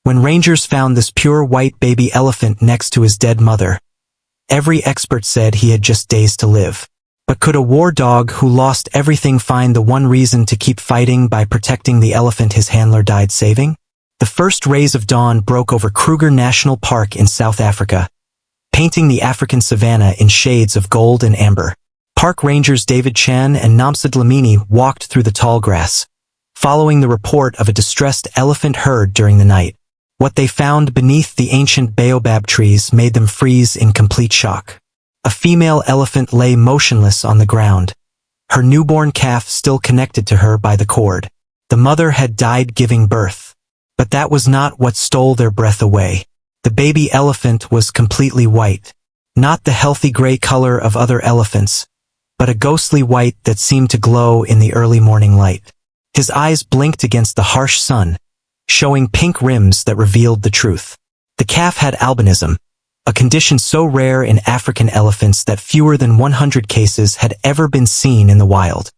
When rangers found this pure white baby elephant next to his dead mother, every expert said he had just days to live. But could a war dog who lost everything find the one reason to keep fighting by protecting the elephant his handler died saving? The first rays of dawn broke over Kruger National Park in South Africa, painting the African savanna in shades of gold and amber. Park rangers David Chan and Namsa Dlamini walked through the tall grass, following the report of a distressed elephant herd during the night. What they found beneath the ancient baobab trees made them freeze in complete shock. A female elephant lay motionless on the ground, her newborn calf still connected to her by the cord. The mother had died giving birth. But that was not what stole their breath away. The baby elephant was completely white. Not the healthy gray color of other elephants, but a ghostly white that seemed to glow in the early morning light. His eyes blinked against the harsh sun, showing pink rims that revealed the truth. The calf had albinism, a condition so rare in African elephants that fewer than 100 cases had ever been seen in the wild.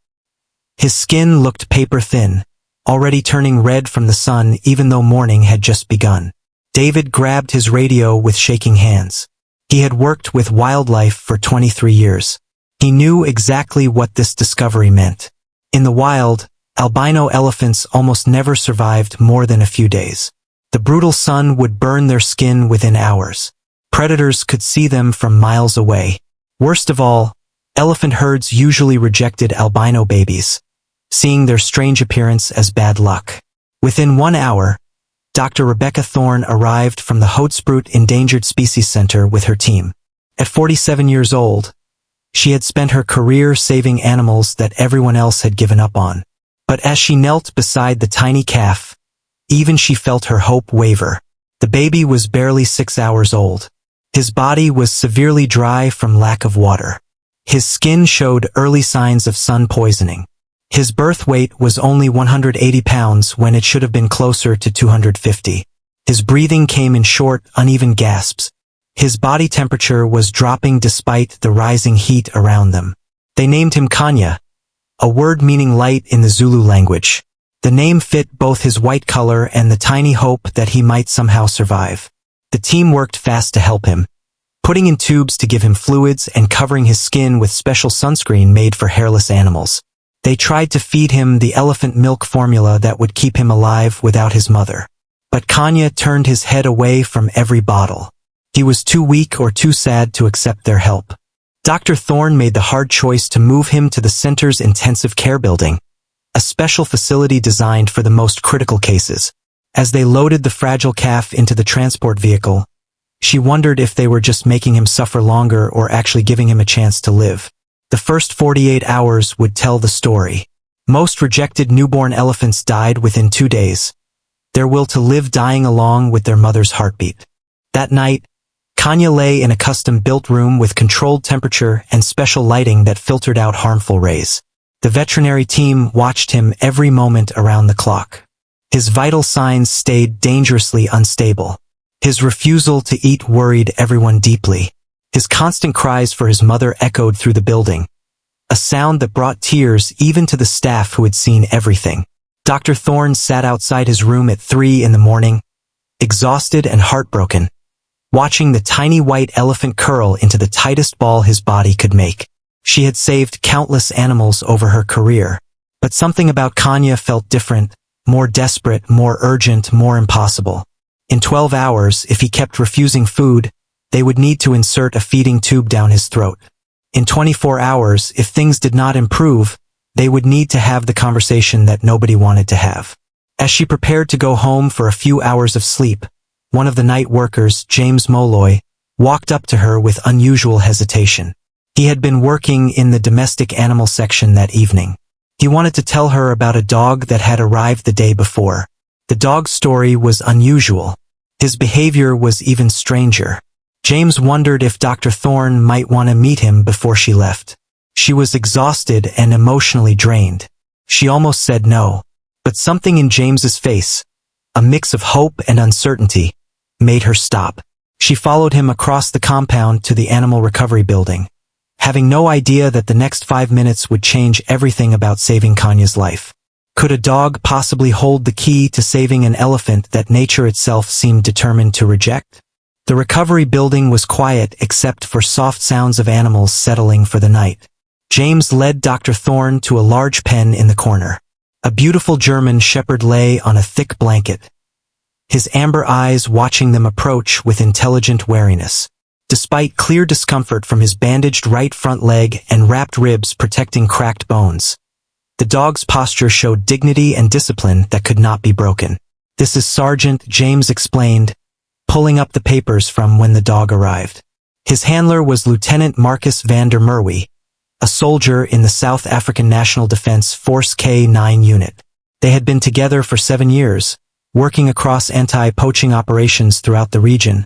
His skin looked paper thin, already turning red from the sun even though morning had just begun. David grabbed his radio with shaking hands. He had worked with wildlife for 23 years. He knew exactly what this discovery meant. In the wild, albino elephants almost never survived more than a few days. The brutal sun would burn their skin within hours. Predators could see them from miles away. Worst of all, elephant herds usually rejected albino babies, seeing their strange appearance as bad luck. Within 1 hour, Dr. Rebecca Thorne arrived from the Hoedspruit Endangered Species Center with her team. At 47 years old, she had spent her career saving animals that everyone else had given up on. But as she knelt beside the tiny calf, even she felt her hope waver. The baby was barely 6 hours old. His body was severely dry from lack of water. His skin showed early signs of sun poisoning. His birth weight was only 180 pounds when it should have been closer to 250. His breathing came in short, uneven gasps. His body temperature was dropping despite the rising heat around them. They named him Kanya, a word meaning light in the Zulu language. The name fit both his white color and the tiny hope that he might somehow survive. The team worked fast to help him, putting in tubes to give him fluids and covering his skin with special sunscreen made for hairless animals. They tried to feed him the elephant milk formula that would keep him alive without his mother. But Kanya turned his head away from every bottle. He was too weak or too sad to accept their help. Dr. Thorne made the hard choice to move him to the center's intensive care building, a special facility designed for the most critical cases. As they loaded the fragile calf into the transport vehicle, she wondered if they were just making him suffer longer or actually giving him a chance to live. The first 48 hours would tell the story. Most rejected newborn elephants died within 2 days, their will to live dying along with their mother's heartbeat. That night, Kanya lay in a custom-built room with controlled temperature and special lighting that filtered out harmful rays. The veterinary team watched him every moment around the clock. His vital signs stayed dangerously unstable. His refusal to eat worried everyone deeply. His constant cries for his mother echoed through the building, a sound that brought tears even to the staff who had seen everything. Dr. Thorne sat outside his room at 3 in the morning, exhausted and heartbroken, watching the tiny white elephant curl into the tightest ball his body could make. She had saved countless animals over her career, but something about Kanya felt different, more desperate, more urgent, more impossible. In 12 hours, if he kept refusing food, they would need to insert a feeding tube down his throat. In 24 hours, if things did not improve, they would need to have the conversation that nobody wanted to have. As she prepared to go home for a few hours of sleep, one of the night workers, James Molloy, walked up to her with unusual hesitation. He had been working in the domestic animal section that evening. He wanted to tell her about a dog that had arrived the day before. The dog's story was unusual. His behavior was even stranger. James wondered if Dr. Thorne might want to meet him before she left. She was exhausted and emotionally drained. She almost said no. But something in James's face, a mix of hope and uncertainty, made her stop. She followed him across the compound to the animal recovery building, having no idea that the next 5 minutes would change everything about saving Kanya's life. Could a dog possibly hold the key to saving an elephant that nature itself seemed determined to reject? The recovery building was quiet except for soft sounds of animals settling for the night. James led Dr. Thorne to a large pen in the corner. A beautiful German shepherd lay on a thick blanket, his amber eyes watching them approach with intelligent wariness. Despite clear discomfort from his bandaged right front leg and wrapped ribs protecting cracked bones, the dog's posture showed dignity and discipline that could not be broken. "This is Sergeant," James explained, pulling up the papers from when the dog arrived. His handler was Lieutenant Marcus van der Merwe, a soldier in the South African National Defence Force K9 unit. They had been together for 7 years, working across anti-poaching operations throughout the region,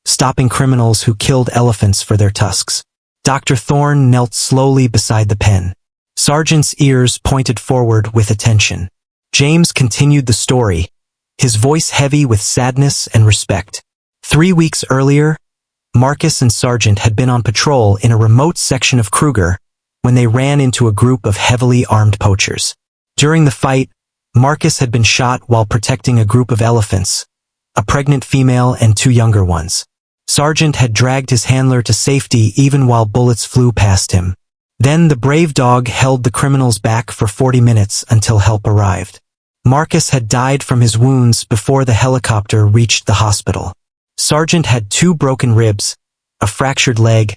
stopping criminals who killed elephants for their tusks. Dr. Thorne knelt slowly beside the pen. Sergeant's ears pointed forward with attention. James continued the story, his voice heavy with sadness and respect. 3 weeks earlier, Marcus and Sergeant had been on patrol in a remote section of Kruger when they ran into a group of heavily armed poachers. During the fight, Marcus had been shot while protecting a group of elephants, a pregnant female and 2 younger ones. Sergeant had dragged his handler to safety even while bullets flew past him. Then the brave dog held the criminals back for 40 minutes until help arrived. Marcus had died from his wounds before the helicopter reached the hospital. Sergeant had 2 broken ribs, a fractured leg,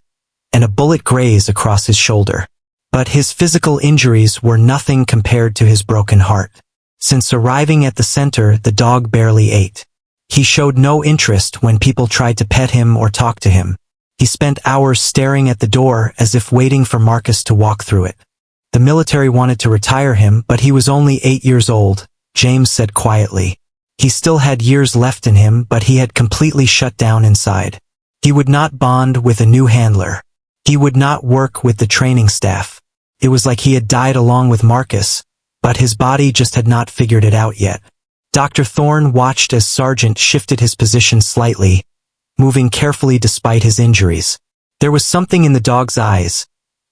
and a bullet graze across his shoulder. But his physical injuries were nothing compared to his broken heart. Since arriving at the center, the dog barely ate. He showed no interest when people tried to pet him or talk to him. He spent hours staring at the door as if waiting for Marcus to walk through it. The military wanted to retire him, but he was only 8 years old, James said quietly. He still had years left in him, but he had completely shut down inside. He would not bond with a new handler. He would not work with the training staff. It was like he had died along with Marcus, but his body just had not figured it out yet. Dr. Thorne watched as Sergeant shifted his position slightly, moving carefully despite his injuries. There was something in the dog's eyes,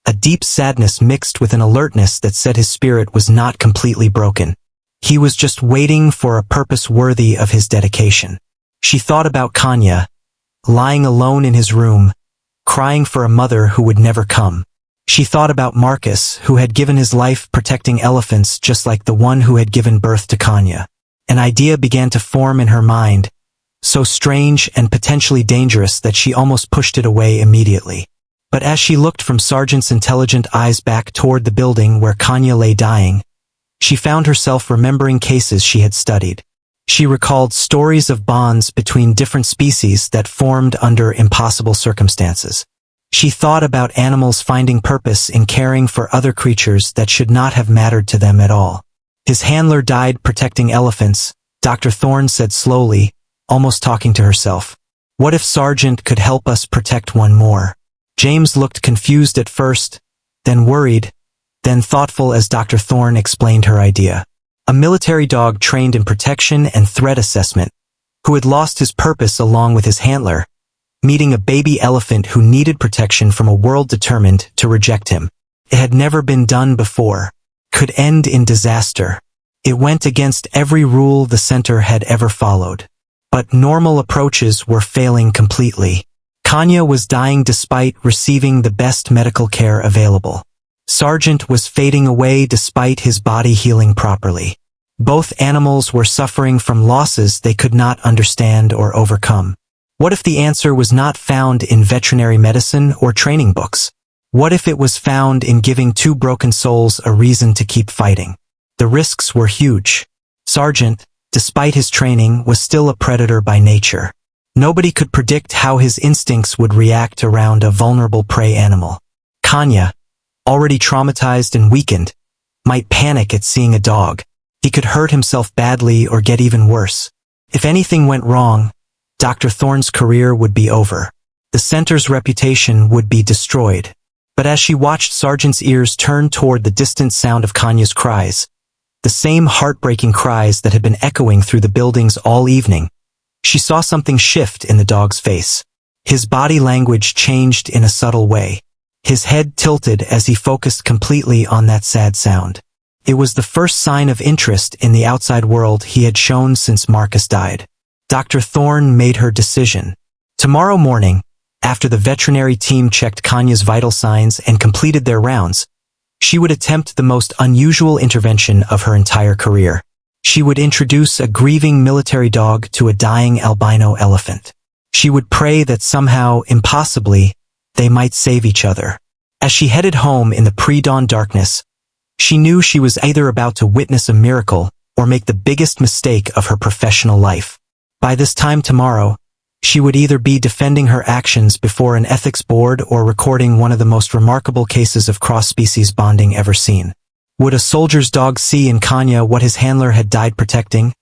a deep sadness mixed with an alertness that said his spirit was not completely broken. He was just waiting for a purpose worthy of his dedication. She thought about Kanya, lying alone in his room, crying for a mother who would never come. She thought about Marcus, who had given his life protecting elephants just like the one who had given birth to Kanya. An idea began to form in her mind, so strange and potentially dangerous that she almost pushed it away immediately. But as she looked from Sergeant's intelligent eyes back toward the building where Kanya lay dying, she found herself remembering cases she had studied. She recalled stories of bonds between different species that formed under impossible circumstances. She thought about animals finding purpose in caring for other creatures that should not have mattered to them at all. His handler died protecting elephants, Dr. Thorne said slowly, almost talking to herself. What if Sergeant could help us protect one more? James looked confused at first, then worried, then thoughtful as Dr. Thorne explained her idea. A military dog trained in protection and threat assessment, who had lost his purpose along with his handler, meeting a baby elephant who needed protection from a world determined to reject him. It had never been done before. Could end in disaster. It went against every rule the center had ever followed. But normal approaches were failing completely. Kanya was dying despite receiving the best medical care available. Sergeant was fading away despite his body healing properly. Both animals were suffering from losses they could not understand or overcome. What if the answer was not found in veterinary medicine or training books? What if it was found in giving 2 broken souls a reason to keep fighting? The risks were huge. Sergeant, despite his training, was still a predator by nature. Nobody could predict how his instincts would react around a vulnerable prey animal. Kanya, already traumatized and weakened, might panic at seeing a dog. He could hurt himself badly or get even worse. If anything went wrong, Dr. Thorne's career would be over. The center's reputation would be destroyed. But as she watched Sergeant's ears turn toward the distant sound of Kanya's cries, the same heartbreaking cries that had been echoing through the buildings all evening, she saw something shift in the dog's face. His body language changed in a subtle way. His head tilted as he focused completely on that sad sound. It was the first sign of interest in the outside world he had shown since Marcus died. Dr. Thorne made her decision. Tomorrow morning, after the veterinary team checked Kanya's vital signs and completed their rounds, she would attempt the most unusual intervention of her entire career. She would introduce a grieving military dog to a dying albino elephant. She would pray that somehow, impossibly, they might save each other. As she headed home in the pre-dawn darkness, she knew she was either about to witness a miracle or make the biggest mistake of her professional life. By this time tomorrow, she would either be defending her actions before an ethics board or recording one of the most remarkable cases of cross-species bonding ever seen. Would a soldier's dog see in Kanya what his handler had died protecting?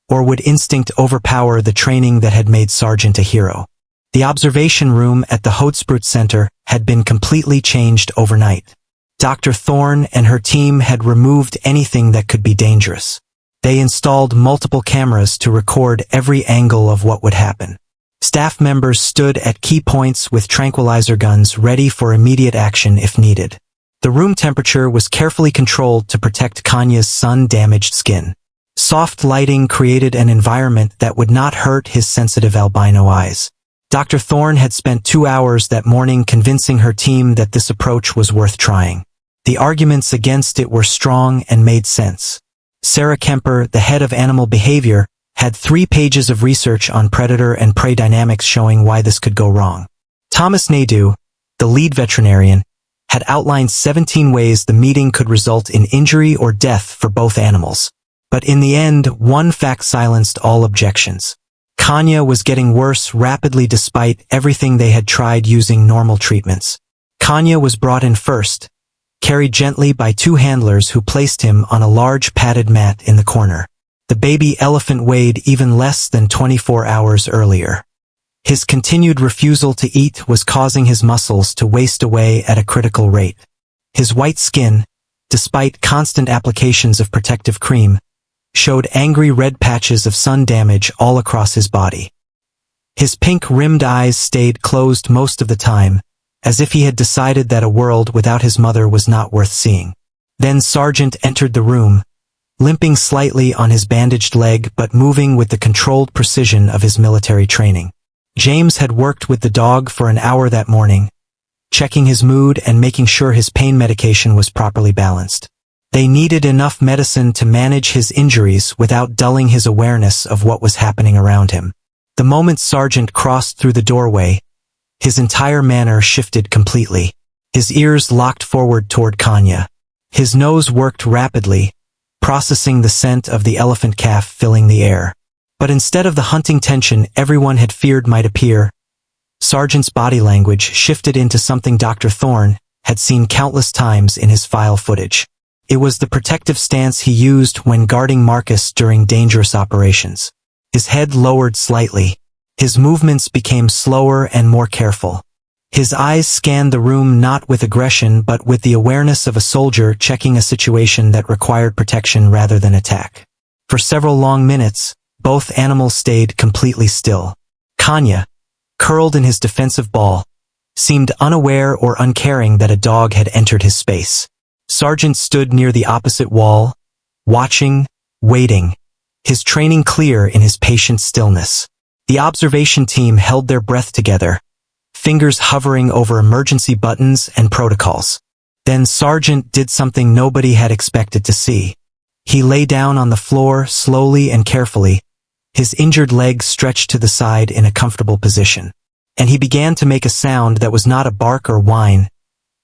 Or would instinct overpower the training that had made Sargent a hero? The observation room at the Hodsprut Center had been completely changed overnight. Dr. Thorne and her team had removed anything that could be dangerous. They installed multiple cameras to record every angle of what would happen. Staff members stood at key points with tranquilizer guns ready for immediate action if needed. The room temperature was carefully controlled to protect Kanya's sun-damaged skin. Soft lighting created an environment that would not hurt his sensitive albino eyes. Dr. Thorne had spent 2 hours that morning convincing her team that this approach was worth trying. The arguments against it were strong and made sense. Sarah Kemper, the head of animal behavior, had 3 pages of research on predator and prey dynamics showing why this could go wrong. Thomas Nadeau, the lead veterinarian, had outlined 17 ways the meeting could result in injury or death for both animals. But in the end, one fact silenced all objections. Kanya was getting worse rapidly despite everything they had tried using normal treatments. Kanya was brought in first, carried gently by 2 handlers who placed him on a large padded mat in the corner. The baby elephant weighed even less than 24 hours earlier. His continued refusal to eat was causing his muscles to waste away at a critical rate. His white skin, despite constant applications of protective cream, showed angry red patches of sun damage all across his body. His pink-rimmed eyes stayed closed most of the time, as if he had decided that a world without his mother was not worth seeing. Then Sargent entered the room, limping slightly on his bandaged leg but moving with the controlled precision of his military training. James had worked with the dog for an hour that morning, checking his mood and making sure his pain medication was properly balanced. They needed enough medicine to manage his injuries without dulling his awareness of what was happening around him. The moment Sargent crossed through the doorway, his entire manner shifted completely. His ears locked forward toward Kanya. His nose worked rapidly, processing the scent of the elephant calf filling the air. But instead of the hunting tension everyone had feared might appear, Sargent's body language shifted into something Dr. Thorne had seen countless times in his file footage. It was the protective stance he used when guarding Marcus during dangerous operations. His head lowered slightly. His movements became slower and more careful. His eyes scanned the room not with aggression but with the awareness of a soldier checking a situation that required protection rather than attack. For several long minutes, both animals stayed completely still. Kanya, curled in his defensive ball, seemed unaware or uncaring that a dog had entered his space. Sargent stood near the opposite wall, watching, waiting, his training clear in his patient stillness. The observation team held their breath together, fingers hovering over emergency buttons and protocols. Then Sargent did something nobody had expected to see. He lay down on the floor slowly and carefully, his injured leg stretched to the side in a comfortable position. And he began to make a sound that was not a bark or whine,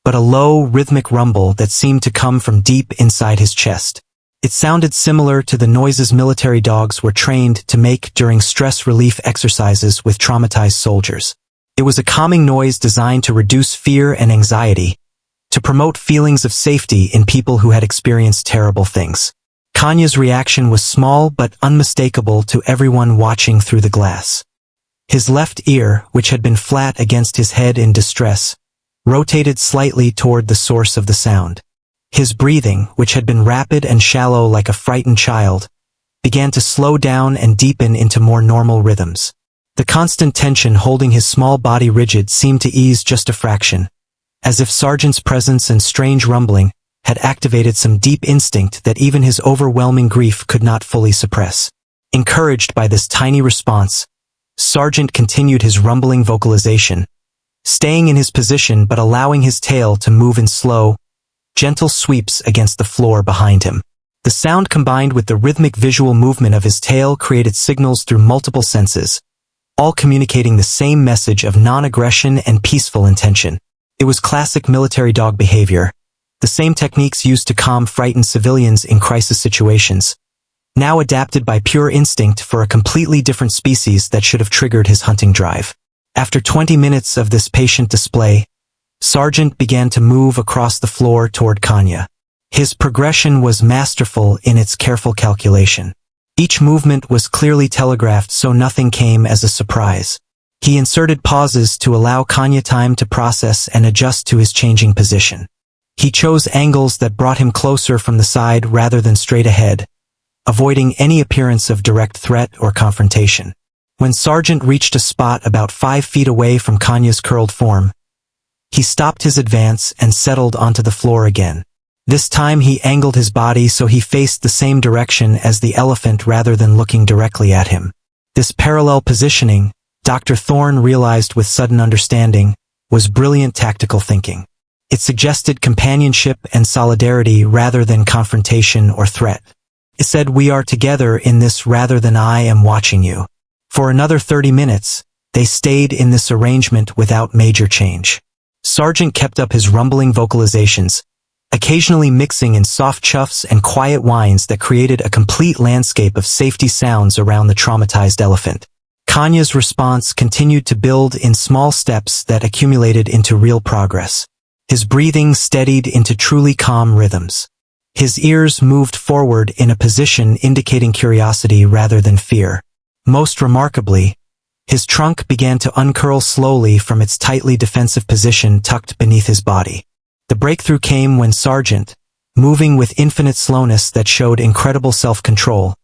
but a low, rhythmic rumble that seemed to come from deep inside his chest. It sounded similar to the noises military dogs were trained to make during stress relief exercises with traumatized soldiers. It was a calming noise designed to reduce fear and anxiety, to promote feelings of safety in people who had experienced terrible things. Kanya's reaction was small but unmistakable to everyone watching through the glass. His left ear, which had been flat against his head in distress, rotated slightly toward the source of the sound. His breathing, which had been rapid and shallow like a frightened child, began to slow down and deepen into more normal rhythms. The constant tension holding his small body rigid seemed to ease just a fraction, as if Sargent's presence and strange rumbling had activated some deep instinct that even his overwhelming grief could not fully suppress. Encouraged by this tiny response, Sergeant continued his rumbling vocalization, staying in his position but allowing his tail to move in slow, gentle sweeps against the floor behind him. The sound combined with the rhythmic visual movement of his tail created signals through multiple senses, all communicating the same message of non-aggression and peaceful intention. It was classic military dog behavior, the same techniques used to calm frightened civilians in crisis situations, now adapted by pure instinct for a completely different species that should have triggered his hunting drive. After 20 minutes of this patient display, Sergeant began to move across the floor toward Kanya. His progression was masterful in its careful calculation. Each movement was clearly telegraphed so nothing came as a surprise. He inserted pauses to allow Kanya time to process and adjust to his changing position. He chose angles that brought him closer from the side rather than straight ahead, avoiding any appearance of direct threat or confrontation. When Sergeant reached a spot about 5 feet away from Kanya's curled form, he stopped his advance and settled onto the floor again. This time he angled his body so he faced the same direction as the elephant rather than looking directly at him. This parallel positioning, Dr. Thorne realized with sudden understanding, was brilliant tactical thinking. It suggested companionship and solidarity rather than confrontation or threat. It said, "We are together in this rather than I am watching you." For another 30 minutes, they stayed in this arrangement without major change. Sergeant kept up his rumbling vocalizations, occasionally mixing in soft chuffs and quiet whines that created a complete landscape of safety sounds around the traumatized elephant. Kanya's response continued to build in small steps that accumulated into real progress. His breathing steadied into truly calm rhythms. His ears moved forward in a position indicating curiosity rather than fear. Most remarkably, his trunk began to uncurl slowly from its tightly defensive position tucked beneath his body. The breakthrough came when Sergeant, moving with infinite slowness that showed incredible self-control,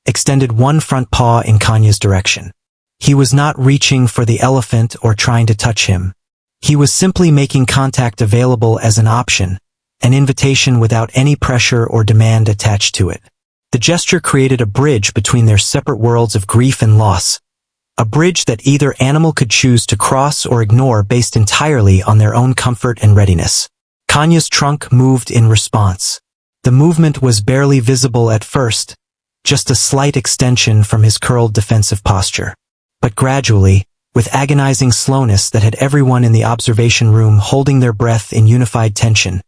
extended one front paw in Kanya's direction. He was not reaching for the elephant or trying to touch him. He was simply making contact available as an option, an invitation without any pressure or demand attached to it. The gesture created a bridge between their separate worlds of grief and loss, a bridge that either animal could choose to cross or ignore based entirely on their own comfort and readiness. Kanya's trunk moved in response. The movement was barely visible at first, just a slight extension from his curled defensive posture. But gradually, with agonizing slowness that had everyone in the observation room holding their breath in unified tension,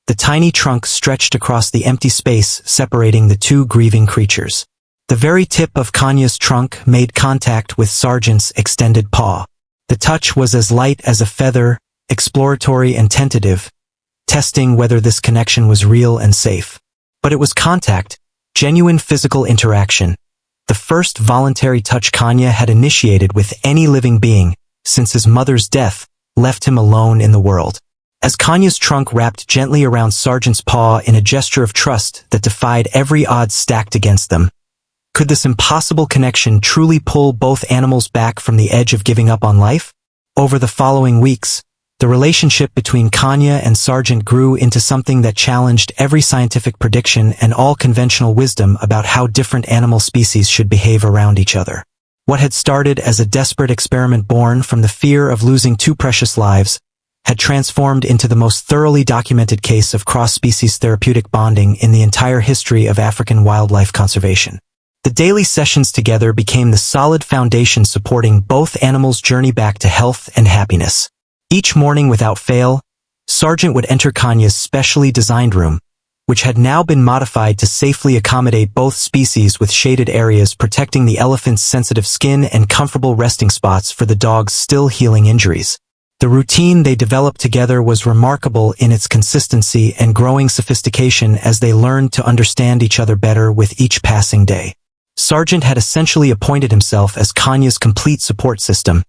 the tiny trunk stretched across the empty space separating the two grieving creatures. The very tip of Kanya's trunk made contact with Sergeant's extended paw. The touch was as light as a feather, exploratory and tentative, testing whether this connection was real and safe. But it was contact, genuine physical interaction, the first voluntary touch Kanya had initiated with any living being since his mother's death left him alone in the world. As Kanya's trunk wrapped gently around Sergeant's paw in a gesture of trust that defied every odds stacked against them, could this impossible connection truly pull both animals back from the edge of giving up on life? Over the following weeks, the relationship between Kanya and Sergeant grew into something that challenged every scientific prediction and all conventional wisdom about how different animal species should behave around each other. What had started as a desperate experiment born from the fear of losing two precious lives had transformed into the most thoroughly documented case of cross-species therapeutic bonding in the entire history of African wildlife conservation. The daily sessions together became the solid foundation supporting both animals' journey back to health and happiness. Each morning without fail, Sergeant would enter Kanya's specially designed room, which had now been modified to safely accommodate both species with shaded areas protecting the elephant's sensitive skin and comfortable resting spots for the dog's still healing injuries. The routine they developed together was remarkable in its consistency and growing sophistication as they learned to understand each other better with each passing day. Sergeant had essentially appointed himself as Kanya's complete support system,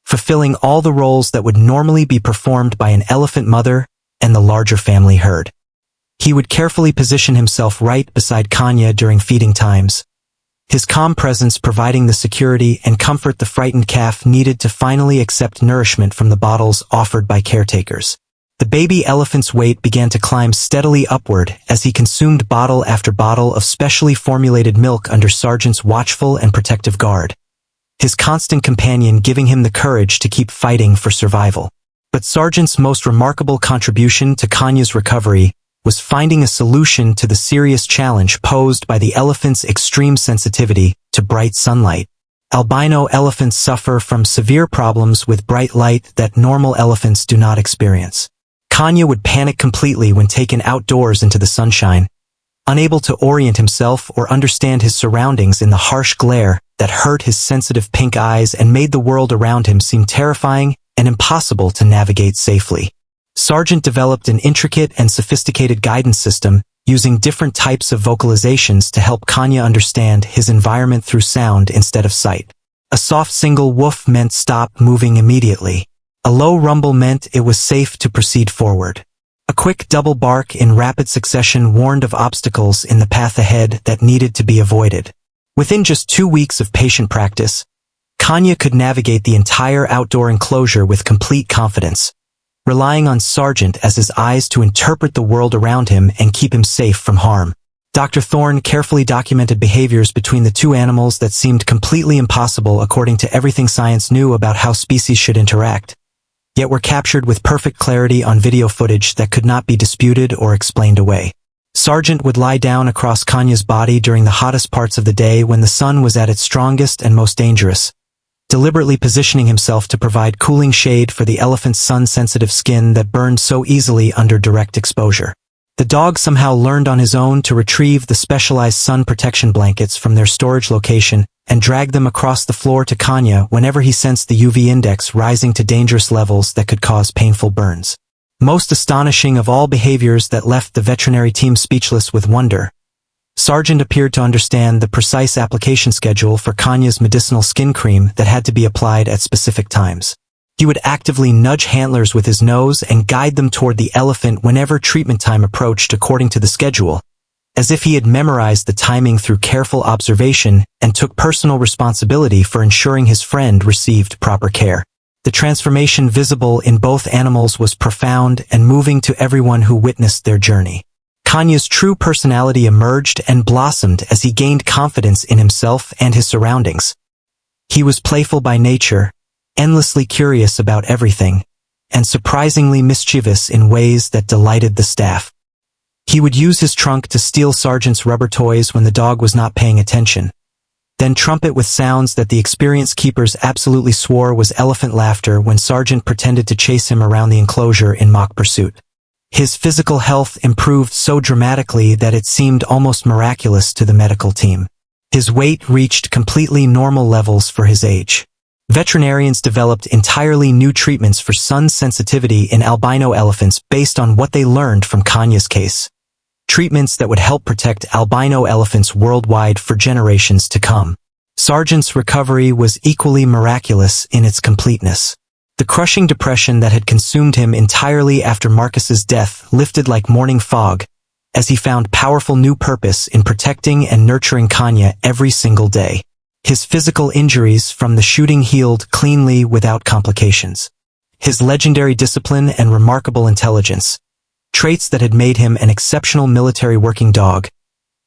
fulfilling all the roles that would normally be performed by an elephant mother and the larger family herd. He would carefully position himself right beside Kanya during feeding times, his calm presence providing the security and comfort the frightened calf needed to finally accept nourishment from the bottles offered by caretakers. The baby elephant's weight began to climb steadily upward as he consumed bottle after bottle of specially formulated milk under Sergeant's watchful and protective guard, his constant companion giving him the courage to keep fighting for survival. But Sergeant's most remarkable contribution to Kanya's recovery was finding a solution to the serious challenge posed by the elephant's extreme sensitivity to bright sunlight. Albino elephants suffer from severe problems with bright light that normal elephants do not experience. Kanya would panic completely when taken outdoors into the sunshine, unable to orient himself or understand his surroundings in the harsh glare that hurt his sensitive pink eyes and made the world around him seem terrifying and impossible to navigate safely. Sergeant developed an intricate and sophisticated guidance system using different types of vocalizations to help Kanya understand his environment through sound instead of sight. A soft single woof meant stop moving immediately. A low rumble meant it was safe to proceed forward. A quick double bark in rapid succession warned of obstacles in the path ahead that needed to be avoided. Within just 2 weeks of patient practice, Kanya could navigate the entire outdoor enclosure with complete confidence, relying on Sergeant as his eyes to interpret the world around him and keep him safe from harm. Dr. Thorne carefully documented behaviors between the two animals that seemed completely impossible according to everything science knew about how species should interact, yet were captured with perfect clarity on video footage that could not be disputed or explained away. Sergeant would lie down across Kanya's body during the hottest parts of the day when the sun was at its strongest and most dangerous, deliberately positioning himself to provide cooling shade for the elephant's sun-sensitive skin that burned so easily under direct exposure. The dog somehow learned on his own to retrieve the specialized sun protection blankets from their storage location and drag them across the floor to Kanya whenever he sensed the UV index rising to dangerous levels that could cause painful burns. Most astonishing of all behaviors that left the veterinary team speechless with wonder, Sergeant appeared to understand the precise application schedule for Kanya's medicinal skin cream that had to be applied at specific times. He would actively nudge handlers with his nose and guide them toward the elephant whenever treatment time approached according to the schedule, as if he had memorized the timing through careful observation and took personal responsibility for ensuring his friend received proper care. The transformation visible in both animals was profound and moving to everyone who witnessed their journey. Kanya's true personality emerged and blossomed as he gained confidence in himself and his surroundings. He was playful by nature, endlessly curious about everything, and surprisingly mischievous in ways that delighted the staff. He would use his trunk to steal Sergeant's rubber toys when the dog was not paying attention, then trumpet with sounds that the experienced keepers absolutely swore was elephant laughter when Sergeant pretended to chase him around the enclosure in mock pursuit. His physical health improved so dramatically that it seemed almost miraculous to the medical team. His weight reached completely normal levels for his age. Veterinarians developed entirely new treatments for sun sensitivity in albino elephants based on what they learned from Kanya's case. Treatments that would help protect albino elephants worldwide for generations to come. Sergeant's recovery was equally miraculous in its completeness. The crushing depression that had consumed him entirely after Marcus's death lifted like morning fog, as he found powerful new purpose in protecting and nurturing Kanya every single day. His physical injuries from the shooting healed cleanly without complications. His legendary discipline and remarkable intelligence, traits that had made him an exceptional military working dog,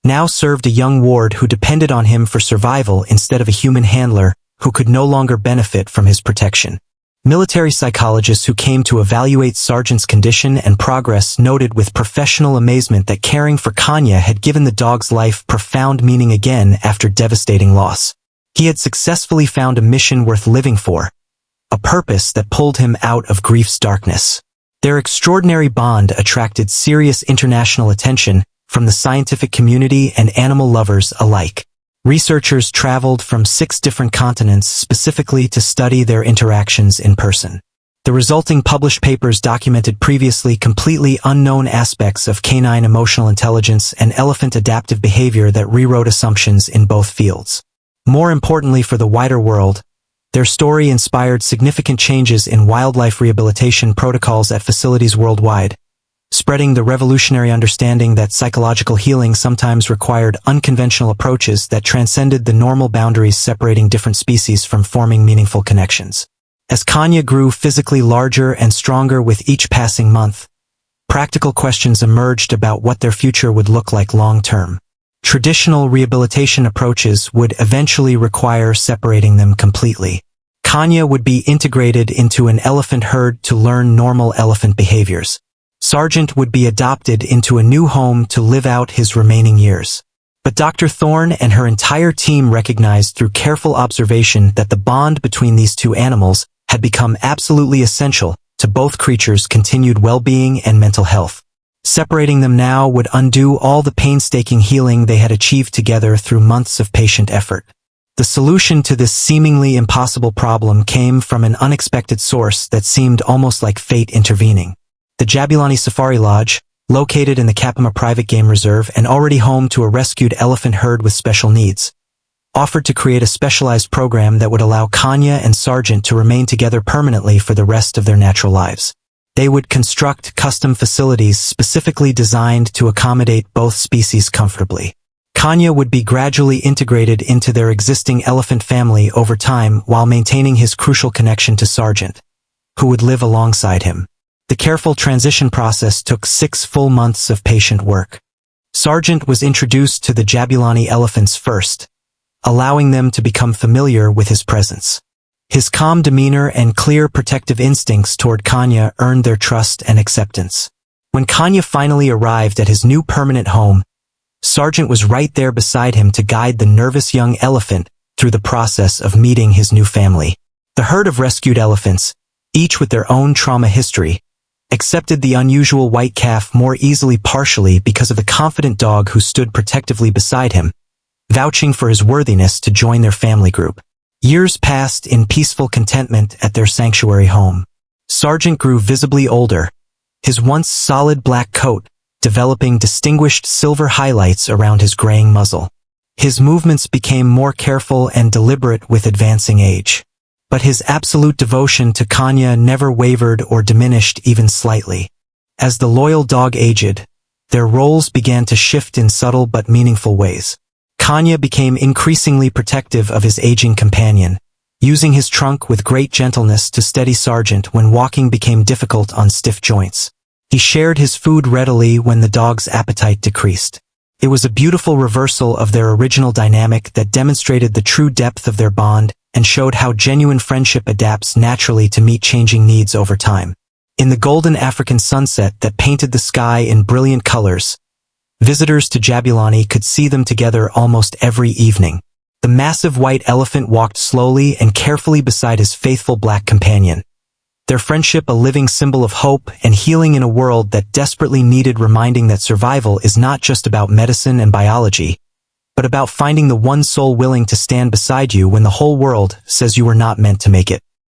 now served a young ward who depended on him for survival instead of a human handler who could no longer benefit from his protection. Military psychologists who came to evaluate Sergeant's condition and progress noted with professional amazement that caring for Kanya had given the dog's life profound meaning again after devastating loss. He had successfully found a mission worth living for, a purpose that pulled him out of grief's darkness. Their extraordinary bond attracted serious international attention from the scientific community and animal lovers alike. Researchers traveled from 6 different continents specifically to study their interactions in person. The resulting published papers documented previously completely unknown aspects of canine emotional intelligence and elephant adaptive behavior that rewrote assumptions in both fields. More importantly for the wider world, their story inspired significant changes in wildlife rehabilitation protocols at facilities worldwide, spreading the revolutionary understanding that psychological healing sometimes required unconventional approaches that transcended the normal boundaries separating different species from forming meaningful connections. As Kanya grew physically larger and stronger with each passing month, practical questions emerged about what their future would look like long-term. Traditional rehabilitation approaches would eventually require separating them completely. Kanya would be integrated into an elephant herd to learn normal elephant behaviors. Sargent would be adopted into a new home to live out his remaining years. But Dr. Thorne and her entire team recognized through careful observation that the bond between these two animals had become absolutely essential to both creatures' continued well-being and mental health. Separating them now would undo all the painstaking healing they had achieved together through months of patient effort. The solution to this seemingly impossible problem came from an unexpected source that seemed almost like fate intervening. The Jabulani Safari Lodge, located in the Kapama Private Game Reserve and already home to a rescued elephant herd with special needs, offered to create a specialized program that would allow Kanya and Sargent to remain together permanently for the rest of their natural lives. They would construct custom facilities specifically designed to accommodate both species comfortably. Kanya would be gradually integrated into their existing elephant family over time while maintaining his crucial connection to Sargent, who would live alongside him. The careful transition process took 6 full months of patient work. Sargent was introduced to the Jabulani elephants first, allowing them to become familiar with his presence. His calm demeanor and clear protective instincts toward Kanya earned their trust and acceptance. When Kanya finally arrived at his new permanent home, Sargent was right there beside him to guide the nervous young elephant through the process of meeting his new family. The herd of rescued elephants, each with their own trauma history, accepted the unusual white calf more easily partially because of the confident dog who stood protectively beside him, vouching for his worthiness to join their family group. Years passed in peaceful contentment at their sanctuary home. Sargent grew visibly older, his once solid black coat developing distinguished silver highlights around his graying muzzle. His movements became more careful and deliberate with advancing age. But his absolute devotion to Kanya never wavered or diminished even slightly. As the loyal dog aged, their roles began to shift in subtle but meaningful ways. Kanya became increasingly protective of his aging companion, using his trunk with great gentleness to steady Sargent when walking became difficult on stiff joints. He shared his food readily when the dog's appetite decreased. It was a beautiful reversal of their original dynamic that demonstrated the true depth of their bond and showed how genuine friendship adapts naturally to meet changing needs over time. In the golden African sunset that painted the sky in brilliant colors, visitors to Jabulani could see them together almost every evening. The massive white elephant walked slowly and carefully beside his faithful black companion, their friendship a living symbol of hope and healing in a world that desperately needed reminding that survival is not just about medicine and biology, but about finding the one soul willing to stand beside you when the whole world says you were not meant to make it.